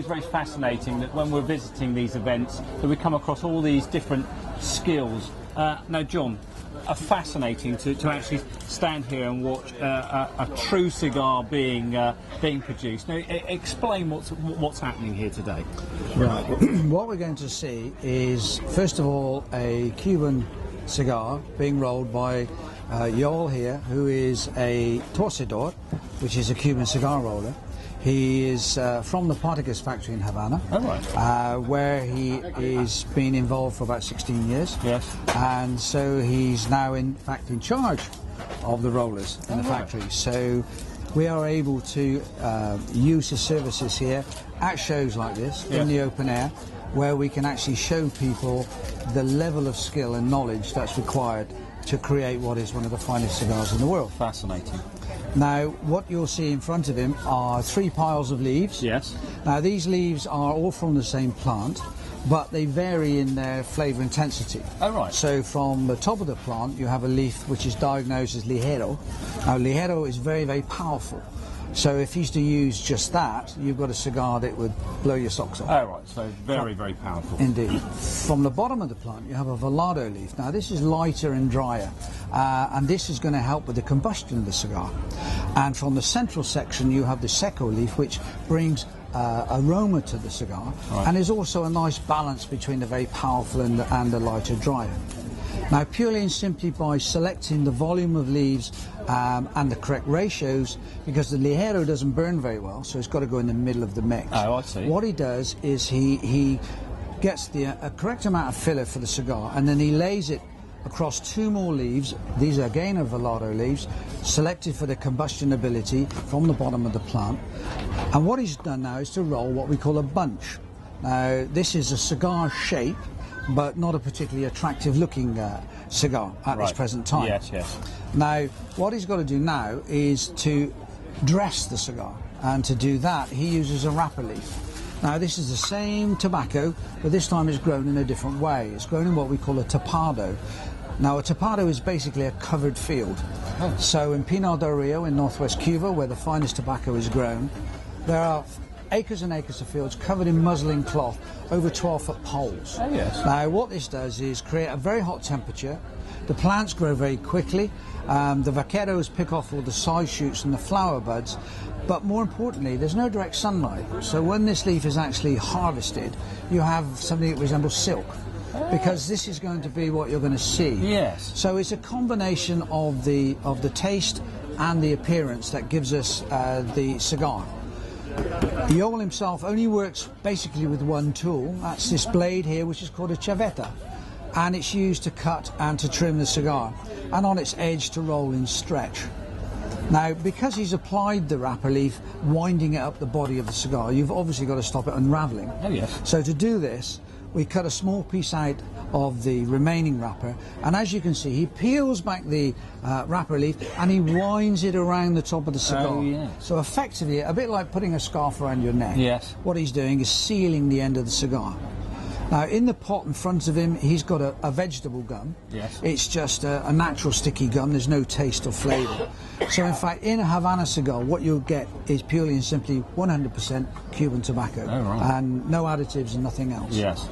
always very fascinating that when we're visiting these events that we come across all these different skills. Now, John, fascinating to actually stand here and watch a true cigar being produced. Now, explain what's happening here today. Right. What we're going to see is, first of all, a Cuban cigar being rolled by Joel here, who is a torcedor, which is a Cuban cigar roller. He is from the Partagas factory in Havana, where he is been involved for about 16 years. Yes. And so he's now in fact in charge of the rollers in the factory. So we are able to use his services here at shows like this in the open air, where we can actually show people the level of skill and knowledge that's required to create what is one of the finest cigars in the world. Fascinating. Now, what you'll see in front of him are 3 piles of leaves. Yes. Now, these leaves are all from the same plant, but they vary in their flavour intensity. Oh, right. So from the top of the plant, you have a leaf which is diagnosed as ligero. Now, ligero is very, very powerful. So if he's to use just that, you've got a cigar that would blow your socks off. Oh, right. So very, very powerful. Indeed. From the bottom of the plant, you have a velado leaf. Now, this is lighter and drier, and this is going to help with the combustion of the cigar. And from the central section, you have the seco leaf, which brings aroma to the cigar, and is also a nice balance between the very powerful and the lighter, drier. Now, purely and simply by selecting the volume of leaves and the correct ratios, because the ligero doesn't burn very well, so it's got to go in the middle of the mix. Oh, I see. What he does is he gets the correct amount of filler for the cigar, and then he lays it across 2 more leaves. These are again are velado leaves, selected for the combustion ability from the bottom of the plant. And what he's done now is to roll what we call a bunch. Now, this is a cigar shape, but not a particularly attractive looking cigar at this present time. Yes, yes. Now, what he's got to do now is to dress the cigar, and to do that he uses a wrapper leaf. Now, this is the same tobacco, but this time it's grown in a different way. It's grown in what we call a tapado. Now, a tapado is basically a covered field. So in Pinar del Rio in northwest Cuba, where the finest tobacco is grown, there are acres and acres of fields covered in muslin cloth over 12-foot poles. Oh, yes. Now, what this does is create a very hot temperature. The plants grow very quickly. The vaqueros pick off all the side shoots and the flower buds. But more importantly, there's no direct sunlight. So when this leaf is actually harvested, you have something that resembles silk, because this is going to be what you're going to see. Yes. So it's a combination of the taste and the appearance that gives us the cigar. Joel himself only works basically with one tool. That's this blade here, which is called a chaveta, and it's used to cut and to trim the cigar, and on its edge to roll and stretch. Now, because he's applied the wrapper leaf, winding it up the body of the cigar, you've obviously got to stop it unravelling. Oh, yes. So to do this, we cut a small piece out of the remaining wrapper, and as you can see, he peels back the wrapper leaf and he winds it around the top of the cigar. Oh, yes. So effectively, a bit like putting a scarf around your neck. Yes. What he's doing is sealing the end of the cigar. Now, in the pot in front of him, he's got a vegetable gum. Yes. It's just a natural sticky gum. There's no taste or flavour. So, in fact, in a Havana cigar, what you'll get is purely and simply 100% Cuban tobacco. Oh, right. And no additives and nothing else. Yes.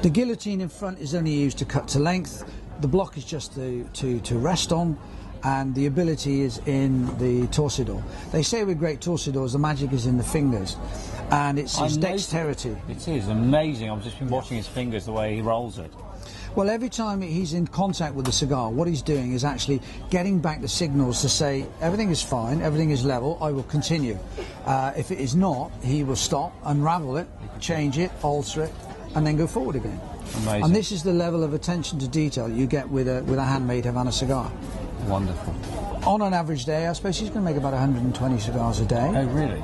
The guillotine in front is only used to cut to length. The block is just to rest on. And the ability is in the torcedor. They say with great torcedors, the magic is in the fingers. And it's his dexterity. It is amazing. I've just been watching his fingers, the way he rolls it. Well, every time he's in contact with the cigar, what he's doing is actually getting back the signals to say, everything is fine, everything is level, I will continue. If it is not, he will stop, unravel it, change it, alter it, and then go forward again. Amazing. And this is the level of attention to detail you get with a handmade Havana cigar. Wonderful. On an average day, I suppose he's going to make about 120 cigars a day. Oh, really?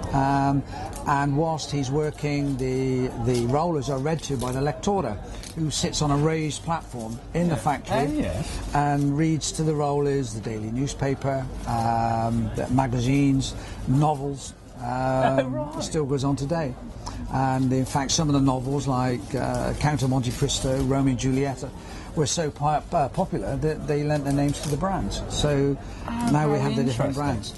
And whilst he's working, the rollers are read to by the lectora, who sits on a raised platform in the factory and reads to the rollers the daily newspaper, the magazines, novels. It still goes on today. And in fact, some of the novels, like Count of Monte Cristo, Romeo and Julieta, were so popular that they lent their names to the brands. So now we have the different brands.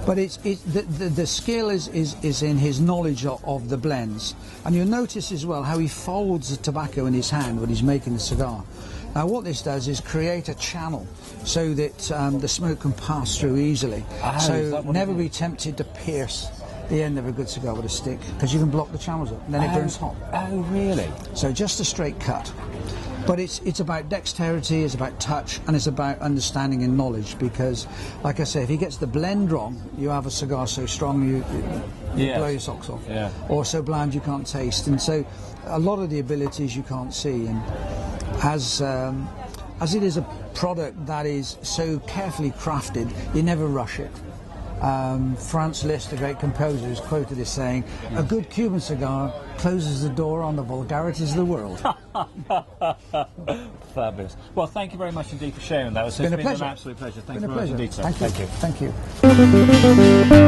But the skill is in his knowledge of the blends. And you'll notice as well how he folds the tobacco in his hand when he's making the cigar. Now what this does is create a channel so that the smoke can pass through easily. So never be tempted to pierce the end of a good cigar with a stick, because you can block the channels up and then it burns hot. Oh, really? So just a straight cut. But it's about dexterity, it's about touch, and it's about understanding and knowledge, because, like I say, if he gets the blend wrong, you have a cigar so strong you blow your socks off. Yeah. Or so bland you can't taste. And so a lot of the abilities you can't see. And as it is a product that is so carefully crafted, you never rush it. Franz Liszt, the great composer, is quoted as saying, "A good Cuban cigar closes the door on the vulgarities of the world." Fabulous. Well, thank you very much indeed for sharing that. It's been a pleasure. an absolute pleasure. Thank It's you been very a much pleasure. indeed, sir. Thank you. Thank you.